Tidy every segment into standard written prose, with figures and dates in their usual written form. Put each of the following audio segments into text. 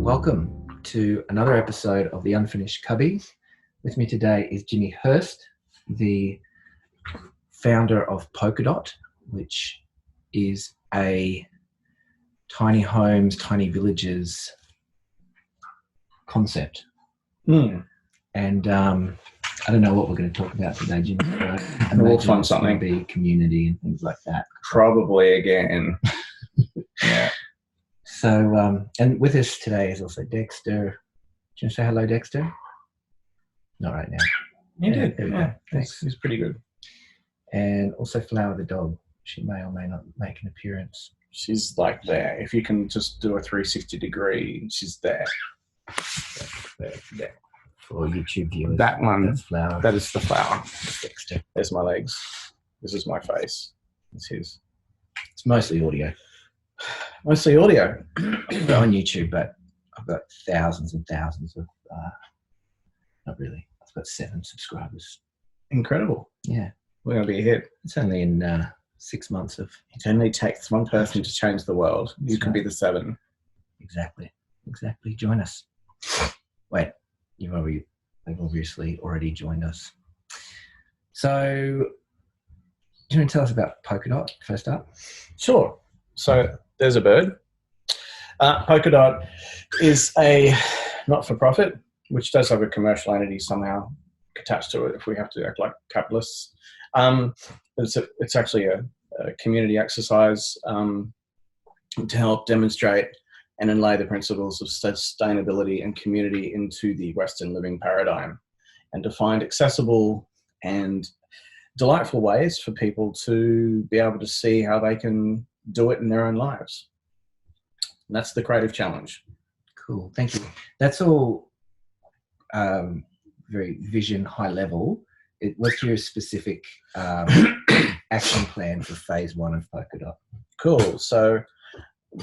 Welcome to another episode of the Unfinished Cubby. With me today is Jimmy Hirst, the founder of Polkadot, which is a tiny homes, tiny villages concept. And I don't know what we're going to talk about today, Jimmy. We'll find something. Be community and things like that. Probably again. Yeah. So, and with us today is also Dexter. Do you want to say hello, Dexter? Not right now. You did. There we Yeah. go. Thanks. He's pretty good. And also Flower the dog. She may or may not make an appearance. She's like there. If you can just do a 360 degree, she's there. There. For YouTube viewers. That one. That's Flower. That is the flower. That's Dexter. There's my legs. This is my face. It's his. It's mostly audio. Mostly audio. We're on YouTube, but I've got thousands and thousands of, not really, I've got 7 subscribers. Incredible. Yeah. We're going to be a hit. It's only in 6 months of... It only takes one person to change the world. You can be the 7. Exactly. Join us. Wait, they've obviously already joined us. So, do you want to tell us about Polkadot first up? Sure. So there's a bird. Polkadot is a not-for-profit, which does have a commercial entity somehow attached to it if we have to act like capitalists. It's actually a community exercise to help demonstrate and inlay the principles of sustainability and community into the Western living paradigm, and to find accessible and delightful ways for people to be able to see how they can do it in their own lives. And that's the creative challenge. Cool, thank you. That's all very vision, high level. What's your specific action plan for phase 1 of Polkadot? Cool. So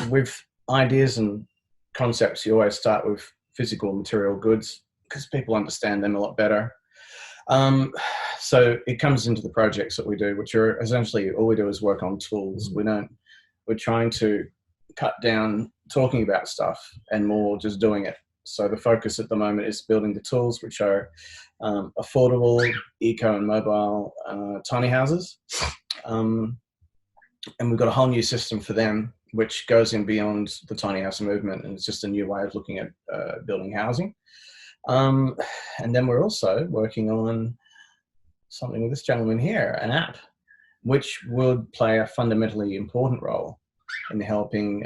with ideas and concepts, you always start with physical material goods because people understand them a lot better. So it comes into the projects that we do, which are essentially all we do is work on tools. We're trying to cut down talking about stuff and more just doing it. So the focus at the moment is building the tools, which are affordable, eco and mobile tiny houses. And we've got a whole new system for them, which goes in beyond the tiny house movement. And it's just a new way of looking at building housing. And then we're also working on something with this gentleman here, an app, which would play a fundamentally important role in helping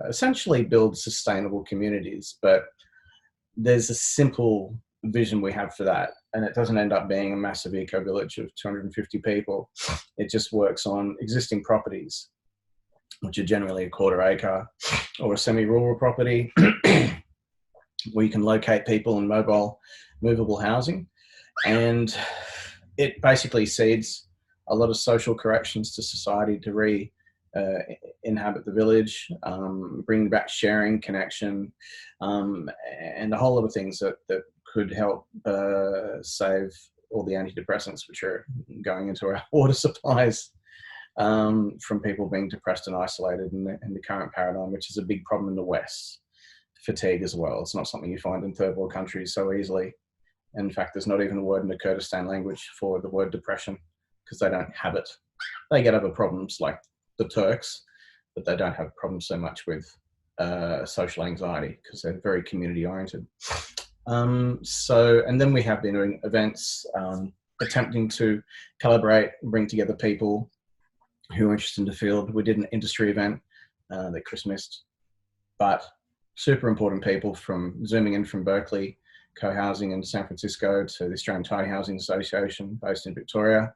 essentially build sustainable communities. But there's a simple vision we have for that, and it doesn't end up being a massive eco village of 250 people. It just works on existing properties, which are generally a quarter acre or a semi-rural property where you can locate people in movable housing. And it basically seeds a lot of social corrections to society to inhabit the village, bring back sharing, connection, and a whole lot of things that could help save all the antidepressants which are going into our water supplies from people being depressed and isolated in the current paradigm, which is a big problem in the West. Fatigue as well. It's not something you find in third world countries so easily. In fact, there's not even a word in the Kurdistan language for the word depression because they don't have it. They get other problems like the Turks, but they don't have problems so much with social anxiety because they're very community oriented. And then we have been doing events, attempting to collaborate and bring together people who are interested in the field. We did an industry event that Kris missed, but super important people from zooming in from Berkeley, co-housing in San Francisco, to the Australian Tiny Housing Association based in Victoria.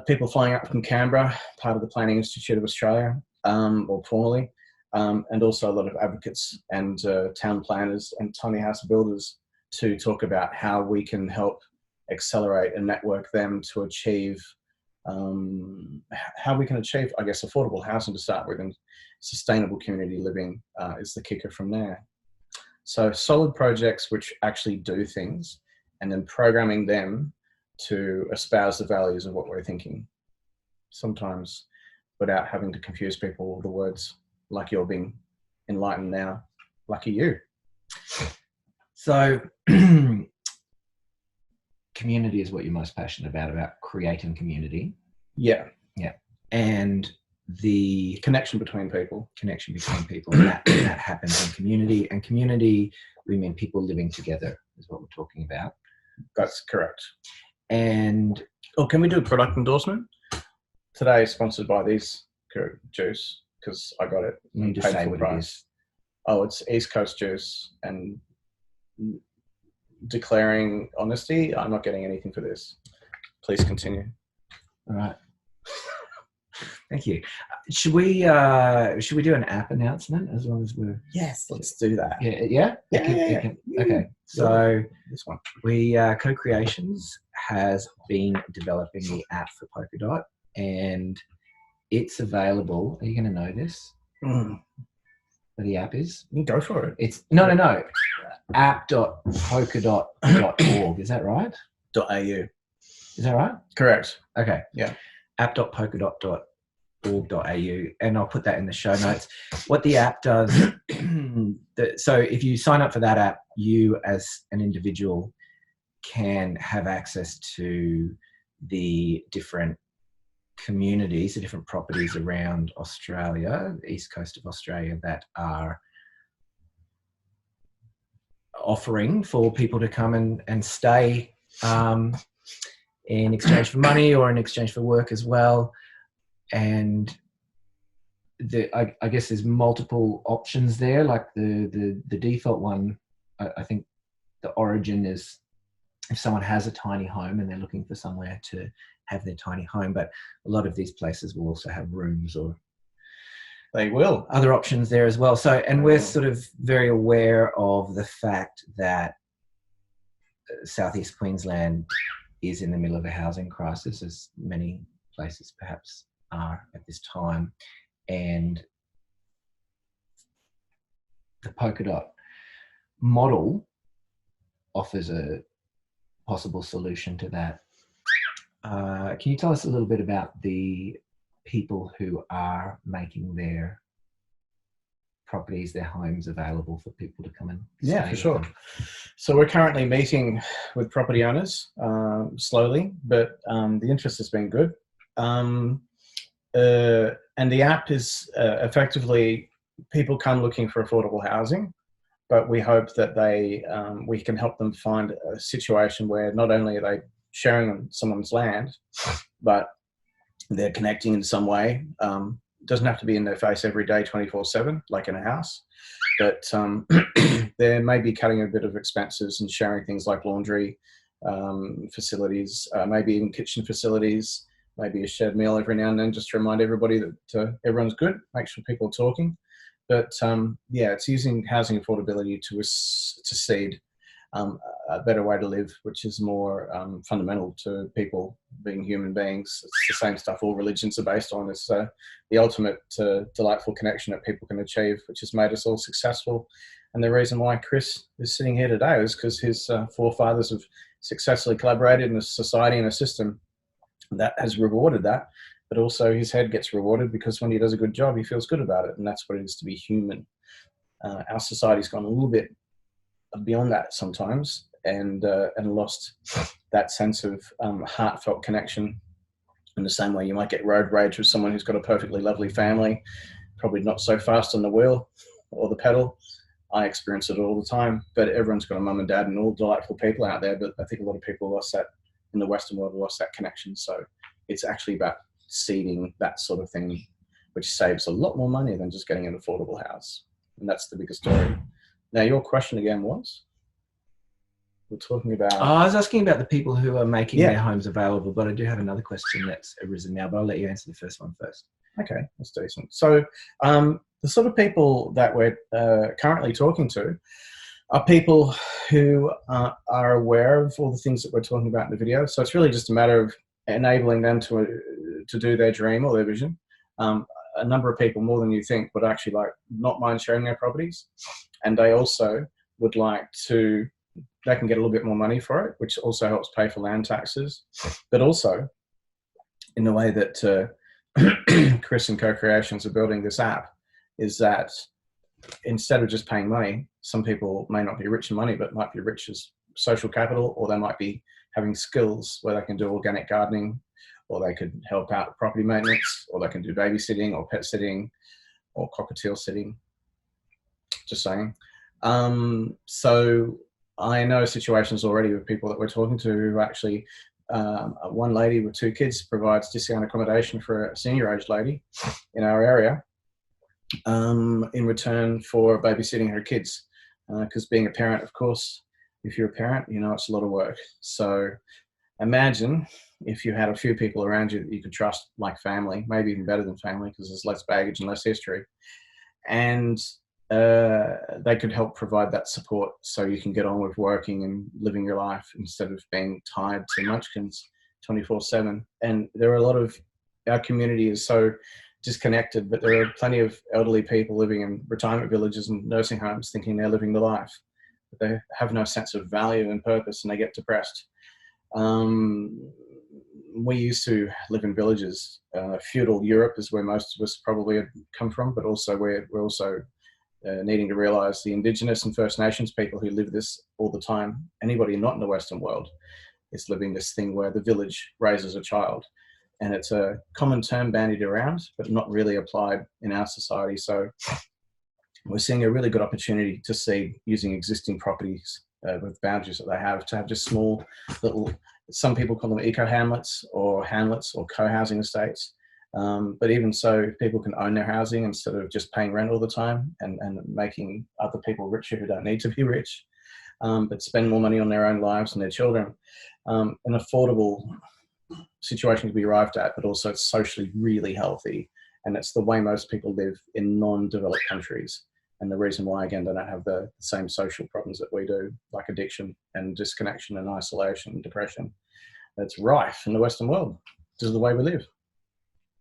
People flying up from Canberra, part of the Planning Institute of Australia, or formerly, and also a lot of advocates and town planners and tiny house builders to talk about how we can help accelerate and network them to achieve how we can achieve, I guess, affordable housing to start with, and sustainable community living is the kicker from there. So solid projects which actually do things, and then programming them to espouse the values of what we're thinking, sometimes without having to confuse people with the words like you're being enlightened now. Lucky you. So community is what you're most passionate about creating community. Yeah. Yeah. And the connection between people. And that happens in community. And community, we mean people living together is what we're talking about. That's correct. And can we do a product endorsement? Today is sponsored by this juice because I got it. You just say what it is. Oh, it's East Coast juice, and declaring honesty, I'm not getting anything for this. Please continue. All right. Thank you. Should we do an app announcement as long as we're... Yes, let's do that. Yeah? Yeah. Okay. So this one. We Co-Creations has been developing the app for Polkadot, and it's available. Are you going to know this? What the app is? You go for it. It's no. app.polkadot.org. Is that right? .au. Is that right? Correct. Okay. Yeah. app.polkadot.org.au, and I'll put that in the show notes. What the app does, so if you sign up for that app, you as an individual can have access to the different communities, the different properties around Australia, the east coast of Australia, that are offering for people to come and stay in exchange for money or in exchange for work as well. And I guess there's multiple options there. Like the default one, I think the origin is if someone has a tiny home and they're looking for somewhere to have their tiny home, but a lot of these places will also have rooms or they will other options there as well. So, and we're sort of very aware of the fact that Southeast Queensland is in the middle of a housing crisis, as many places perhaps are at this time. And the Polkadot model offers a possible solution to that. Can you tell us a little bit about the people who are making their properties, their homes available for people to come and stay? Yeah, for sure. So we're currently meeting with property owners slowly, but the interest has been good. And the app is effectively people come looking for affordable housing, but we hope that we can help them find a situation where not only are they sharing someone's land, but they're connecting in some way. It doesn't have to be in their face every day, 24/7, like in a house, but they may be cutting a bit of expenses and sharing things like laundry facilities, maybe even kitchen facilities, maybe a shared meal every now and then, just to remind everybody that everyone's good, make sure people are talking. But it's using housing affordability to seed a better way to live, which is more fundamental to people being human beings. It's the same stuff all religions are based on. It's the ultimate delightful connection that people can achieve, which has made us all successful. And the reason why Kris is sitting here today is because his forefathers have successfully collaborated in a society and a system that has rewarded that. But also his head gets rewarded because when he does a good job, he feels good about it. And that's what it is to be human. Our society's gone a little bit beyond that sometimes and lost that sense of heartfelt connection. In the same way you might get road rage with someone who's got a perfectly lovely family, probably not so fast on the wheel or the pedal. I experience it all the time, but everyone's got a mum and dad and all delightful people out there. But I think a lot of people lost that in the Western world, lost that connection. So it's actually about seeding that sort of thing, which saves a lot more money than just getting an affordable house. And that's the bigger story. Now, your question again was? We're talking about... I was asking about the people who are making their homes available, but I do have another question that's arisen now, but I'll let you answer the first one first. Okay, that's decent. So the sort of people that we're currently talking to are people who are aware of all the things that we're talking about in the video. So it's really just a matter of enabling them to do their dream or their vision. A number of people, more than you think, would actually not mind sharing their properties. And they also would like to, they can get a little bit more money for it, which also helps pay for land taxes. But also, in the way that Kris and Co-Creations are building this app, is that instead of just paying money, some people may not be rich in money, but might be rich as social capital, or they might be having skills where they can do organic gardening, or they could help out with property maintenance, or they can do babysitting or pet sitting or cockatiel sitting. Just saying. So I know situations already with people that we're talking to who actually, one lady with 2 kids provides discount accommodation for a senior-aged lady in our area in return for babysitting her kids. Because being a parent, of course, if you're a parent, you know it's a lot of work. So imagine if you had a few people around you that you could trust like family, maybe even better than family because there's less baggage and less history. And they could help provide that support so you can get on with working and living your life instead of being tied to munchkins 24/7. And there are a lot of, our community is so disconnected, but there are plenty of elderly people living in retirement villages and nursing homes thinking they're living the life. But they have no sense of value and purpose, and they get depressed. We used to live in villages. Feudal Europe is where most of us probably have come from, but also we're also needing to realize the Indigenous and First Nations people who live this all the time. Anybody not in the Western world is living this thing where the village raises a child. And it's a common term bandied around, but not really applied in our society. So we're seeing a really good opportunity to see using existing properties with boundaries that they have to have just small little, some people call them eco-hamlets or co-housing estates. But even so, people can own their housing instead of just paying rent all the time and making other people richer who don't need to be rich, but spend more money on their own lives and their children. An affordable situation to be arrived at, but also it's socially really healthy. And it's the way most people live in non-developed countries. And the reason why, again, they don't have the same social problems that we do, like addiction and disconnection and isolation and depression. That's rife in the Western world. This is the way we live.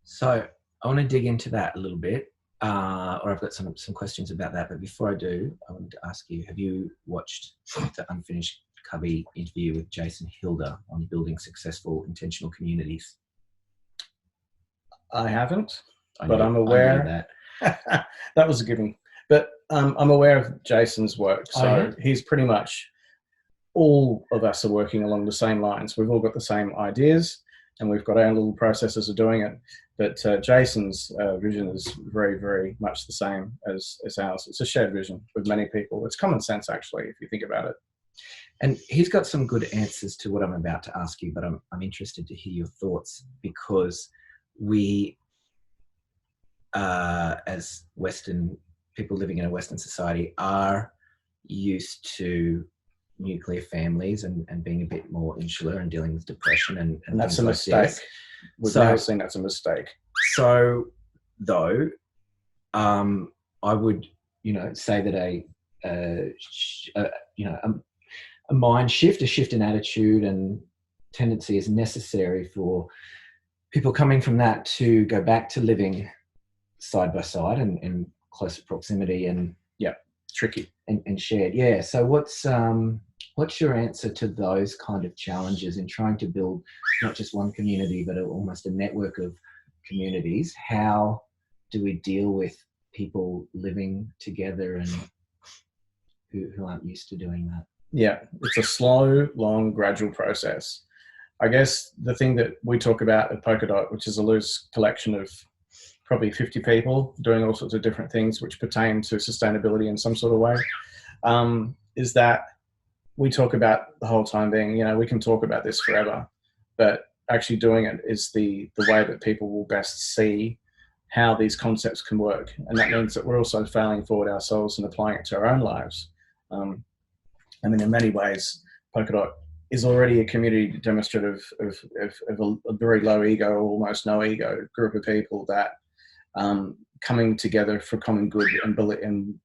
So I want to dig into that a little bit, or I've got some questions about that. But before I do, I wanted to ask you, have you watched the Unfinished Cubby interview with Jason Hilder on building successful intentional communities? I haven't, but I'm aware. That. That was a given. But I'm aware of Jason's work. So he's pretty much, all of us are working along the same lines. We've all got the same ideas and we've got our own little processes of doing it. But Jason's vision is very, very much the same as ours. It's a shared vision with many people. It's common sense, actually, if you think about it. And he's got some good answers to what I'm about to ask you, but I'm interested to hear your thoughts, because we, as Western people living in a Western society, are used to nuclear families and being a bit more insular and dealing with depression and that's a mistake. We've now seen that's a mistake. So, though, I would, say that a mind shift, a shift in attitude and tendency is necessary for people coming from that to go back to living side by side and in closer proximity and tricky and shared. Yeah. So what's your answer to those kind of challenges in trying to build not just one community, but almost a network of communities? How do we deal with people living together and who aren't used to doing that? Yeah, it's a slow, long, gradual process. I guess the thing that we talk about at Polkadot, which is a loose collection of probably 50 people doing all sorts of different things which pertain to sustainability in some sort of way, is that we talk about the whole time being, we can talk about this forever, but actually doing it is the way that people will best see how these concepts can work. And that means that we're also failing forward ourselves and applying it to our own lives. In many ways, Polkadot is already a community demonstrative of a very low ego, almost no ego group of people that coming together for common good and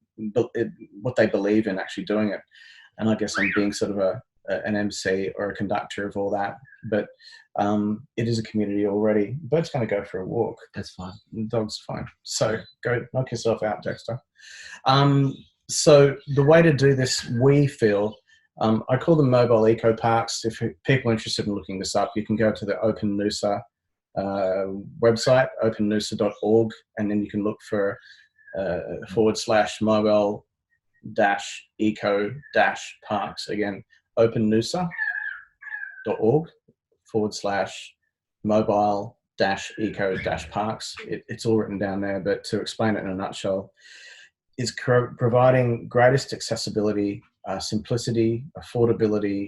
what they believe in, actually doing it. And I guess I'm being sort of an MC or a conductor of all that, but it is a community already. Bird's going to go for a walk. That's fine. The dog's fine. So go knock yourself out, Dexter. So the way to do this, we feel, I call them mobile eco parks. If people are interested in looking this up, you can go to the Open Noosa website, opennusa.org, and then you can look for /mobile eco parks. Again, opennusa.org/mobile eco parks. It's all written down there, but to explain it in a nutshell, is providing greatest accessibility, simplicity, affordability,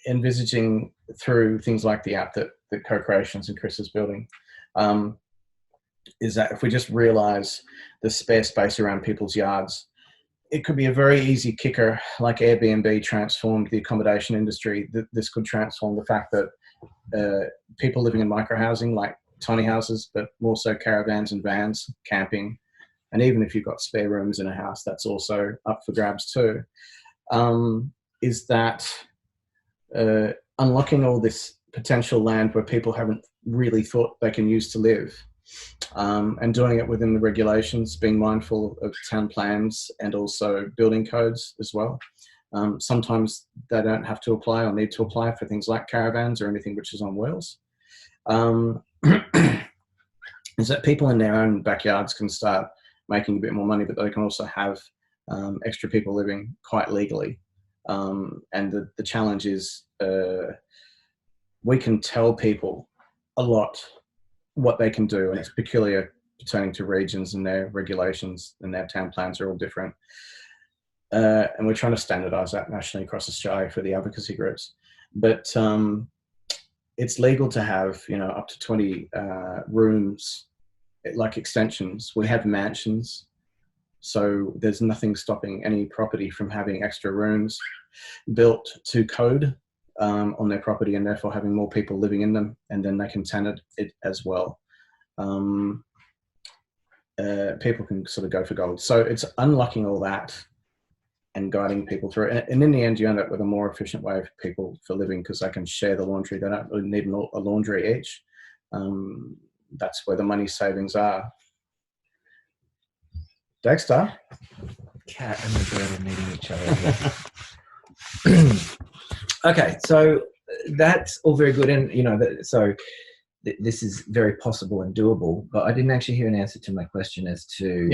envisaging through things like the app that Co-Creations and Kris is building, is that if we just realize the spare space around people's yards, it could be a very easy kicker, like Airbnb transformed the accommodation industry. This could transform the fact that people living in microhousing, like tiny houses, but more so caravans and vans, camping, and even if you've got spare rooms in a house, that's also up for grabs too, is that unlocking all this potential land where people haven't really thought they can use to live, and doing it within the regulations, being mindful of town plans and also building codes as well. Sometimes they don't have to apply or need to apply for things like caravans or anything which is on wheels. Is that people in their own backyards can start making a bit more money, but they can also have extra people living quite legally. And the challenge is we can tell people a lot what they can do, and it's peculiar pertaining to regions, and their regulations and their town plans are all different. And we're trying to standardize that nationally across Australia for the advocacy groups. But it's legal to have, up to 20 rooms, like extensions. We have mansions, so there's nothing stopping any property from having extra rooms built to code on their property, and therefore having more people living in them, and then they can tenant it as well. People can sort of go for gold. So it's unlocking all that and guiding people through it. And in the end, you end up with a more efficient way for people for living, because they can share the laundry. They don't really need a laundry each. That's where the money savings are. Dexter? Cat and the bird are meeting each other. Okay, so that's all very good, and this is very possible and doable. But I didn't actually hear an answer to my question as to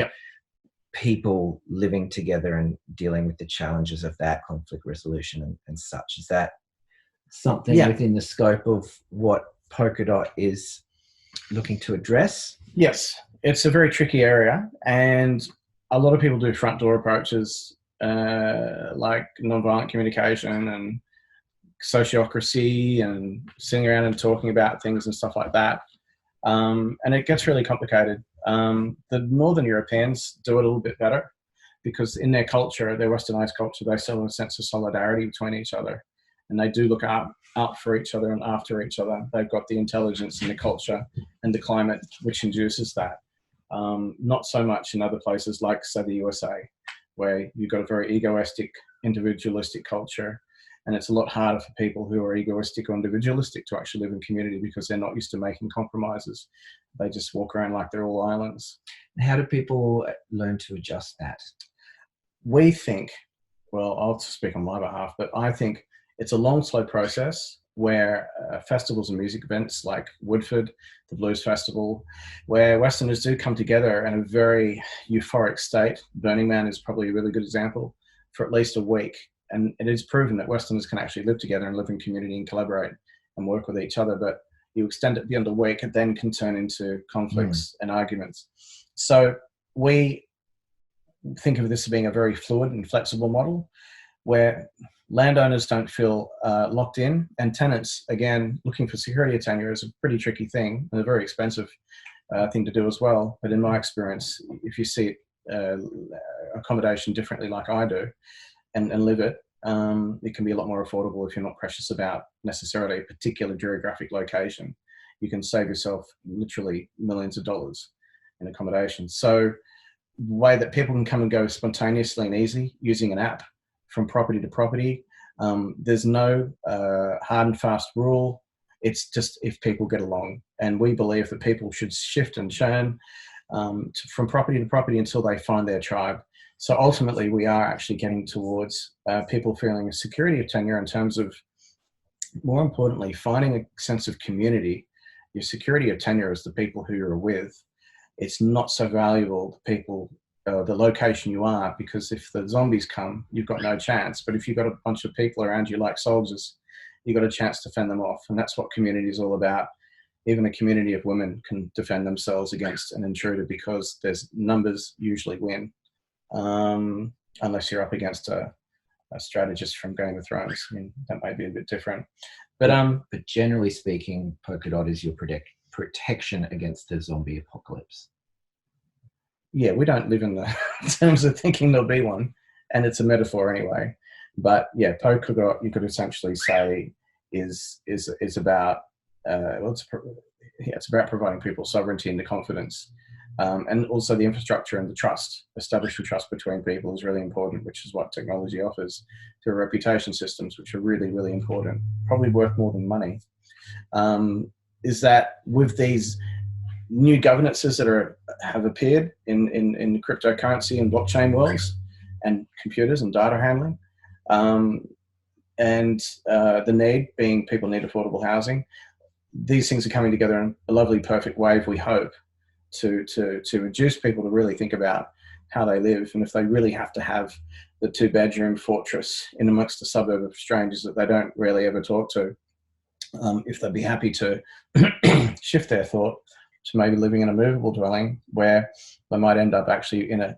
people living together and dealing with the challenges of that, conflict resolution and such. Is that something within the scope of what Polkadot is looking to address? Yes, it's a very tricky area, and a lot of people do front door approaches, like nonviolent communication and sociocracy and sitting around and talking about things and stuff like that. And it gets really complicated. The Northern Europeans do it a little bit better, because in their culture, their westernized culture, they still have a sense of solidarity between each other, and they do look out for each other and after each other. They've got the intelligence and the culture and the climate which induces that. Not so much in other places like, say, the USA, where you've got a very egoistic, individualistic culture, and it's a lot harder for people who are egoistic or individualistic to actually live in community, because they're not used to making compromises. They just walk around like they're all islands. How do people learn to adjust that? We think, well, I'll speak on my behalf, but I think it's a long, slow process where festivals and music events like Woodford, the Blues Festival, where Westerners do come together in a very euphoric state. Burning Man is probably a really good example, for at least a week. And it is proven that Westerners can actually live together and live in community and collaborate and work with each other. But you extend it beyond a week, it then can turn into conflicts and arguments. So we think of this as being a very fluid and flexible model, where landowners don't feel locked in, and tenants, again, looking for security of tenure is a pretty tricky thing, and a very expensive thing to do as well. But in my experience, if you see accommodation differently like I do, and live it, it can be a lot more affordable if you're not precious about necessarily a particular geographic location. You can save yourself literally millions of dollars in accommodation. So the way that people can come and go spontaneously and easy using an app from property to property, there's no hard and fast rule. It's just if people get along. And we believe that people should shift and churn from property to property until they find their tribe. So ultimately, we are actually getting towards people feeling a security of tenure in terms of, more importantly, finding a sense of community. Your security of tenure is the people who you're with, it's not so valuable to people, the location you are, because if the zombies come, you've got no chance. But if you've got a bunch of people around you like soldiers, you've got a chance to fend them off. And that's what community is all about. Even a community of women can defend themselves against an intruder, because there's numbers usually win, unless you're up against a strategist from Game of Thrones. I mean, that may be a bit different. But generally speaking, Polkadot is your protection against the zombie apocalypse. Yeah, we don't live in the terms of thinking there'll be one, and it's a metaphor anyway. But yeah, Polkadot, you could essentially say, is about it's about providing people sovereignty and the confidence, and also the infrastructure and the trust. Establishing trust between people is really important, which is what technology offers through reputation systems, which are really, really important, probably worth more than money. Is that with these new governances that have appeared in cryptocurrency and blockchain worlds and computers and data handling, and the need being people need affordable housing, these things are coming together in a lovely, perfect wave, we hope, to reduce people to really think about how they live, and if they really have to have the 2-bedroom fortress in amongst a suburb of strangers that they don't really ever talk to, if they'd be happy to shift their thought to maybe living in a movable dwelling where they might end up actually in a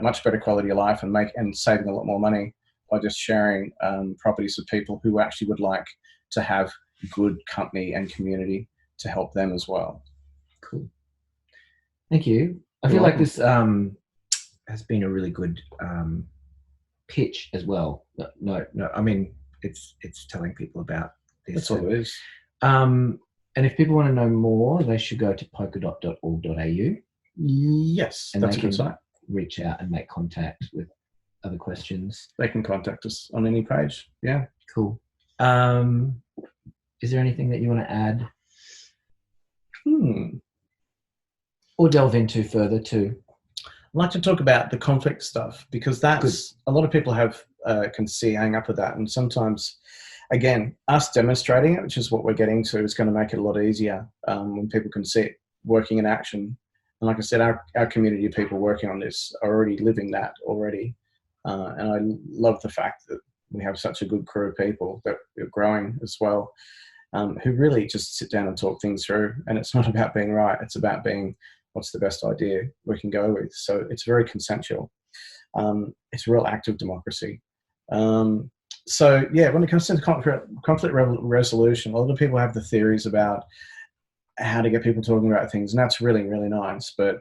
much better quality of life and saving a lot more money by just sharing properties with people who actually would like to have good company and community to help them as well. Cool. Thank you. I feel like this has been a really good pitch as well. No, I mean, it's telling people about this. That's what it is. And if people want to know more, they should go to polkadot.org.au. Yes, and that's a good site. Reach out and make contact with other questions. They can contact us on any page. Yeah. Cool. Is there anything that you want to add? Or delve into further too? I'd like to talk about the conflict stuff, because that's a lot of people can see hang up with that, and sometimes, again, us demonstrating it, which is what we're getting to, is going to make it a lot easier when people can see it working in action. And like I said, our community of people working on this are already living that already, and I love the fact that we have such a good crew of people that are growing as well, who really just sit down and talk things through. And it's not about being right; it's about being what's the best idea we can go with. So it's very consensual. It's a real active democracy. So yeah, when it comes to conflict resolution, a lot of people have the theories about how to get people talking about things, and that's really, really nice. But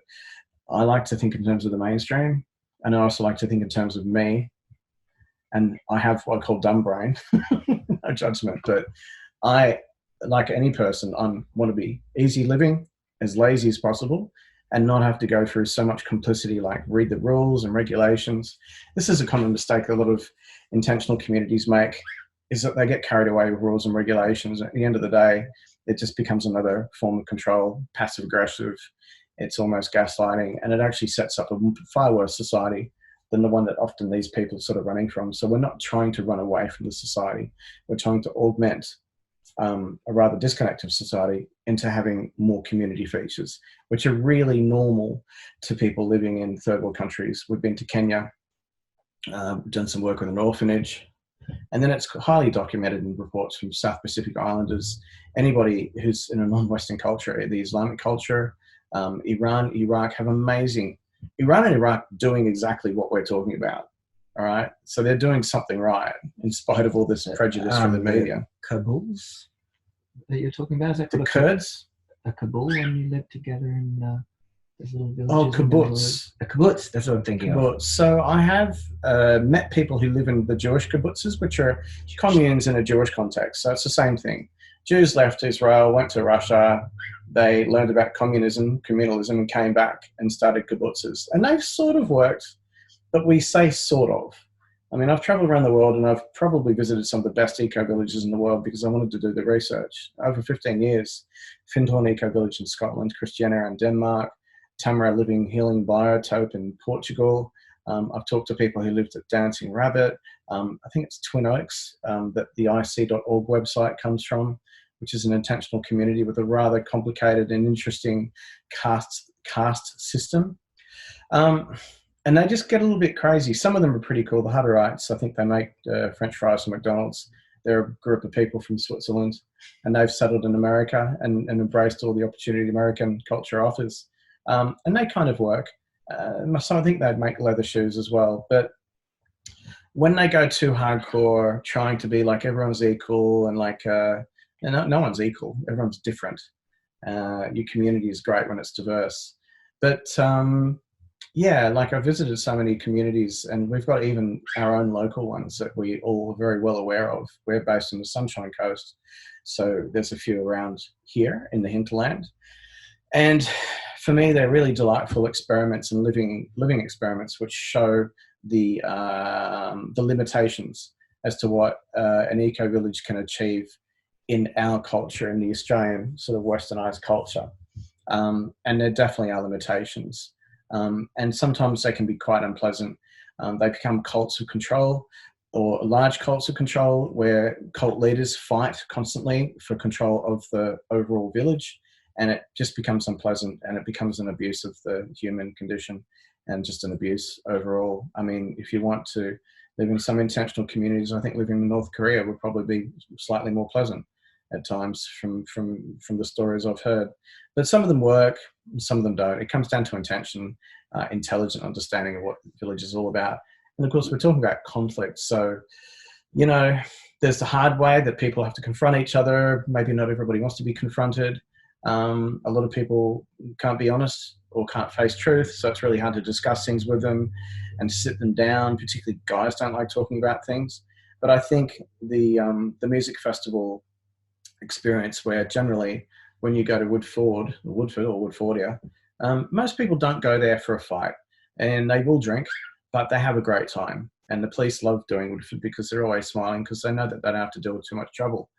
I like to think in terms of the mainstream, and I also like to think in terms of me. And I have what I call dumb brain, no judgment, but I, like any person, I want to be easy living, as lazy as possible, and not have to go through so much complicity, like read the rules and regulations. This is a common mistake a lot of intentional communities make, is that they get carried away with rules and regulations. At the end of the day, it just becomes another form of control, passive aggressive. It's almost gaslighting, and it actually sets up a far worse society than the one that often these people are sort of running from. So we're not trying to run away from the society. We're trying to augment a rather disconnected society into having more community features, which are really normal to people living in third world countries. We've been to Kenya, done some work with an orphanage, and then it's highly documented in reports from South Pacific Islanders, anybody who's in a non-Western culture, the Islamic culture, Iran, Iraq, have amazing, Iran and Iraq doing exactly what we're talking about. All right. So they're doing something right in spite of all this prejudice from the media. Kabuls that you're talking about? Is that the Kurds? A Kabul when you lived together in those little villages? Oh, kibbutz. A kibbutz, that's what I'm thinking of. So I have met people who live in the Jewish kibbutzes, which are communes in a Jewish context. So it's the same thing. Jews left Israel, went to Russia. They learned about communalism, and came back and started kibbutzes. And they've sort of worked, but we say sort of. I mean, I've traveled around the world, and I've probably visited some of the best eco-villages in the world because I wanted to do the research. Over 15 years, Findhorn Eco-Village in Scotland, Kris in Denmark, Tamara Living Healing Biotope in Portugal. I've talked to people who lived at Dancing Rabbit. I think it's Twin Oaks that the ic.org website comes from, which is an intentional community with a rather complicated and interesting caste caste system. And they just get a little bit crazy. Some of them are pretty cool. The Hutterites, I think they make French fries from McDonald's. They're a group of people from Switzerland, and they've settled in America and embraced all the opportunity American culture offers. And they kind of work. So I think they'd make leather shoes as well. But when they go too hardcore, trying to be like everyone's equal and like no one's equal, everyone's different. Your community is great when it's diverse. But yeah, like I've visited so many communities, and we've got even our own local ones that we all are very well aware of. We're based on the Sunshine Coast, so there's a few around here in the hinterland. And for me, they're really delightful experiments and living experiments, which show the limitations as to what an eco-village can achieve in our culture, in the Australian sort of westernized culture. And there definitely are limitations. And sometimes they can be quite unpleasant. They become cults of control, or large cults of control, where cult leaders fight constantly for control of the overall village, and it just becomes unpleasant, and it becomes an abuse of the human condition and just an abuse overall. I mean, if you want to live in some intentional communities, I think living in North Korea would probably be slightly more pleasant at times from the stories I've heard. But some of them work, some of them don't. It comes down to intention, intelligent understanding of what the village is all about. And of course, we're talking about conflict. So, you know, there's the hard way that people have to confront each other. Maybe not everybody wants to be confronted. A lot of people can't be honest or can't face truth. So it's really hard to discuss things with them and sit them down. Particularly guys don't like talking about things. But I think the music festival experience, where generally when you go to Woodford or Woodfordia, most people don't go there for a fight, and they will drink, but they have a great time. And the police love doing Woodford because they're always smiling, because they know that they don't have to deal with too much trouble.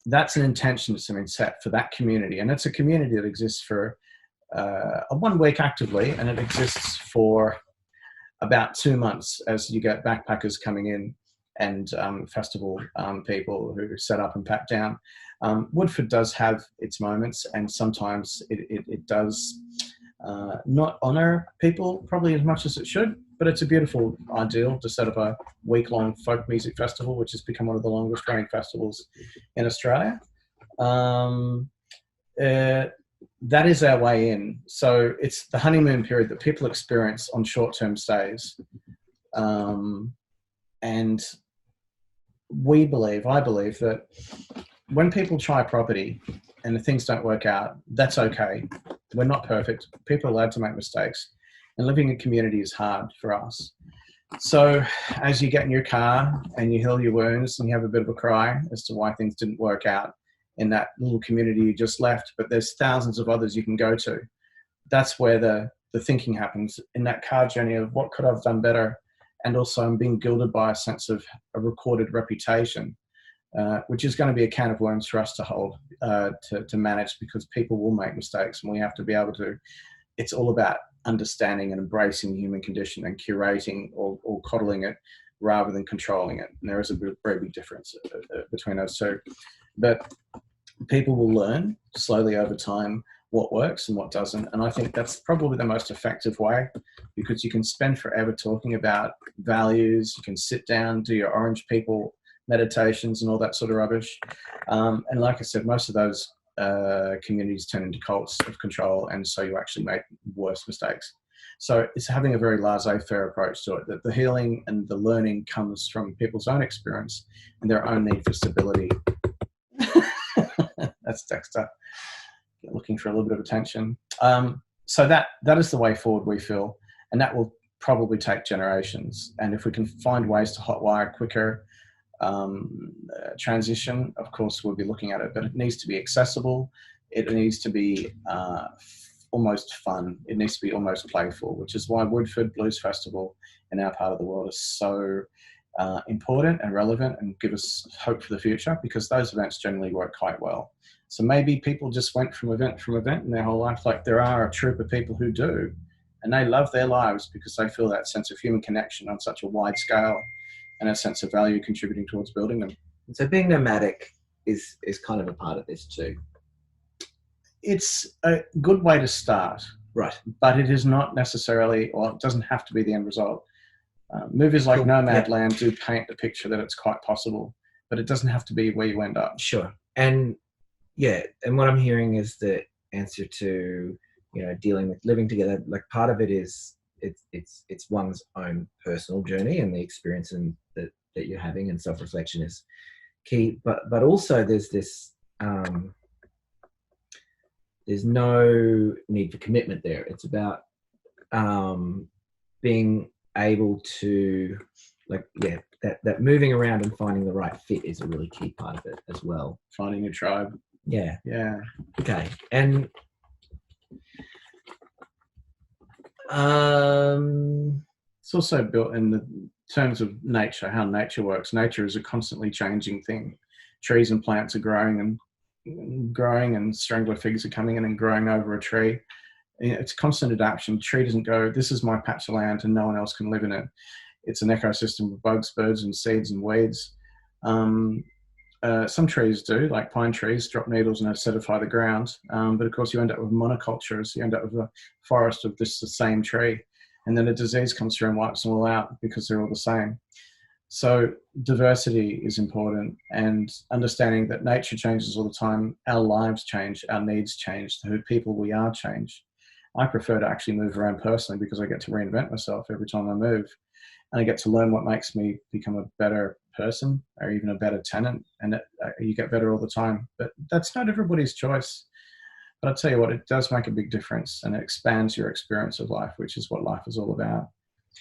That's an intention that's been set for that community, and it's a community that exists for 1 week actively, and it exists for about 2 months as you get backpackers coming in and festival people who set up and pack down. Woodford does have its moments, and sometimes it does not honour people probably as much as it should, but it's a beautiful ideal to set up a week-long folk music festival, which has become one of the longest running festivals in Australia. That is our way in. So it's the honeymoon period that people experience on short-term stays. And I believe that when people try property and things don't work out, that's okay. We're not perfect. People are allowed to make mistakes. And living in community is hard for us. So as you get in your car and you heal your wounds and you have a bit of a cry as to why things didn't work out in that little community you just left, but there's thousands of others you can go to. That's where the thinking happens, in that car journey of what could I have done better? And also I'm being gilded by a sense of a recorded reputation, which is going to be a can of worms for us to hold, to manage, because people will make mistakes, and we have to be able to, it's all about understanding and embracing the human condition and curating or coddling it rather than controlling it. And there is a very big difference between those two. But people will learn slowly over time what works and what doesn't. And I think that's probably the most effective way, because you can spend forever talking about values. You can sit down, do your orange people meditations and all that sort of rubbish. And like I said, most of those communities turn into cults of control, and so you actually make worse mistakes. So it's having a very laissez-faire approach to it, that the healing and the learning comes from people's own experience and their own need for stability. That's Dexter looking for a little bit of attention. So that is the way forward, we feel, and that will probably take generations. And if we can find ways to hotwire quicker transition, of course we'll be looking at it, but it needs to be accessible. It needs to be almost fun. It needs to be almost playful, which is why Woodford Blues Festival in our part of the world is so important and relevant and give us hope for the future, because those events generally work quite well. So maybe people just went from event in their whole life. Like, there are a troop of people who do, and they love their lives because they feel that sense of human connection on such a wide scale and a sense of value contributing towards building them. So being nomadic is kind of a part of this too. It's a good way to start. Right. But it is not necessarily, or it doesn't have to be the end result. Movies like Nomadland do paint the picture that it's quite possible, but it doesn't have to be where you end up. Sure. And and what I'm hearing is the answer to, dealing with living together. Like, part of it is it's one's own personal journey and the experience that you're having, and self-reflection is key. But also there's this there's no need for commitment there. It's about being able to, that moving around and finding the right fit is a really key part of it as well. Finding a tribe. Yeah. Okay. And it's also built in the terms of nature, how nature works. Nature is a constantly changing thing. Trees and plants are growing, and strangler figs are coming in and growing over a tree. It's constant adaptation. The tree doesn't go, this is my patch of land and no one else can live in it. It's an ecosystem of bugs, birds, and seeds and weeds. Some trees do, like pine trees, drop needles and acidify the ground. But of course, you end up with monocultures. You end up with a forest of the same tree. And then a disease comes through and wipes them all out because they're all the same. So diversity is important, and understanding that nature changes all the time. Our lives change, our needs change, the people we are change. I prefer to actually move around personally because I get to reinvent myself every time I move. And I get to learn what makes me become a better person or even a better tenant. And you get better all the time. But that's not everybody's choice. But I'll tell you what, it does make a big difference, and it expands your experience of life, which is what life is all about.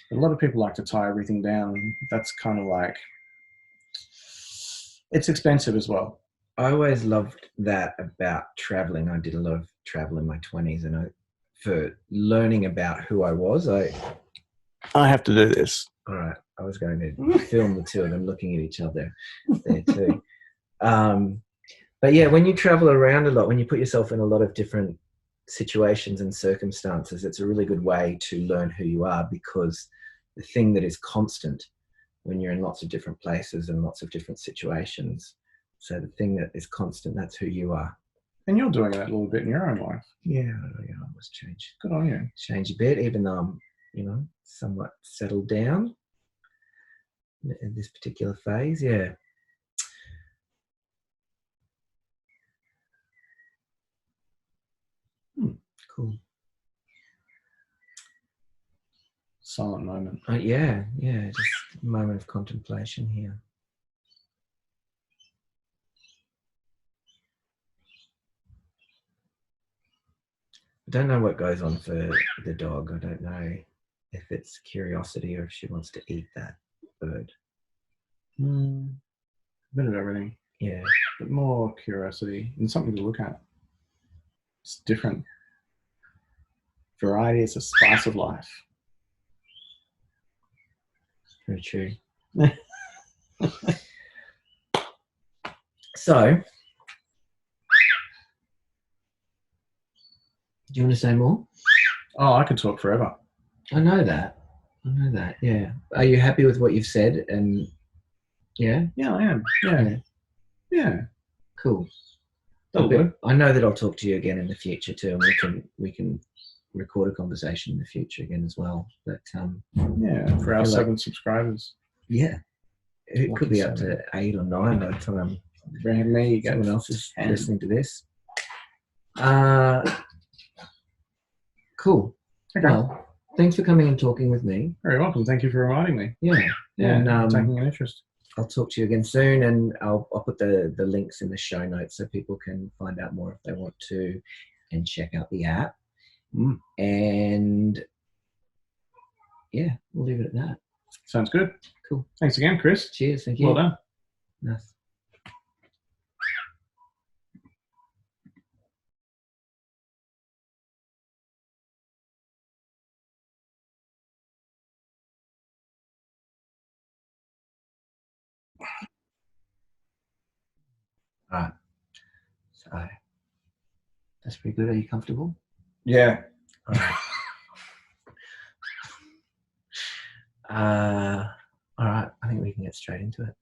But a lot of people like to tie everything down. And that's kind of like, it's expensive as well. I always loved that about traveling. I did a lot of travel in my 20s, and for learning about who I was, I have to do this. All right. I was going to film the two of them looking at each other there too. But yeah, when you travel around a lot, when you put yourself in a lot of different situations and circumstances, it's a really good way to learn who you are, because the thing that is constant when you're in lots of different places and lots of different situations, so the thing that is constant, that's who you are. And you're doing that a little bit in your own life. Yeah, I always change. Good on you. Change a bit, even though I'm, somewhat settled down in this particular phase. Yeah. Cool. Silent moment. Yeah, just a moment of contemplation here. I don't know what goes on for the dog. I don't know if it's curiosity or if she wants to eat that bird. A bit of everything. Yeah. But more curiosity and something to look at. It's different. Variety is a spice of life. Very true. So, do you want to say more? Oh, I could talk forever. I know that. Yeah. Are you happy with what you've said? And yeah? Yeah, I am. Yeah. Cool. I know that I'll talk to you again in the future too, and we can record a conversation in the future again as well. But for our 7 subscribers. Yeah. It could be up to 8 or 9 by the time someone else is listening to this. Cool. Okay. Well, thanks for coming and talking with me. Very welcome. Thank you for reminding me. Yeah. And taking an interest. I'll talk to you again soon, and I'll put the links in the show notes so people can find out more if they want to, and check out the app. And yeah, we'll leave it at that. Sounds good. Cool. Thanks again, Kris. Cheers. Thank you. Well done. Nice. All right. So that's pretty good. Are you comfortable? Yeah. All right. All right. I think we can get straight into it.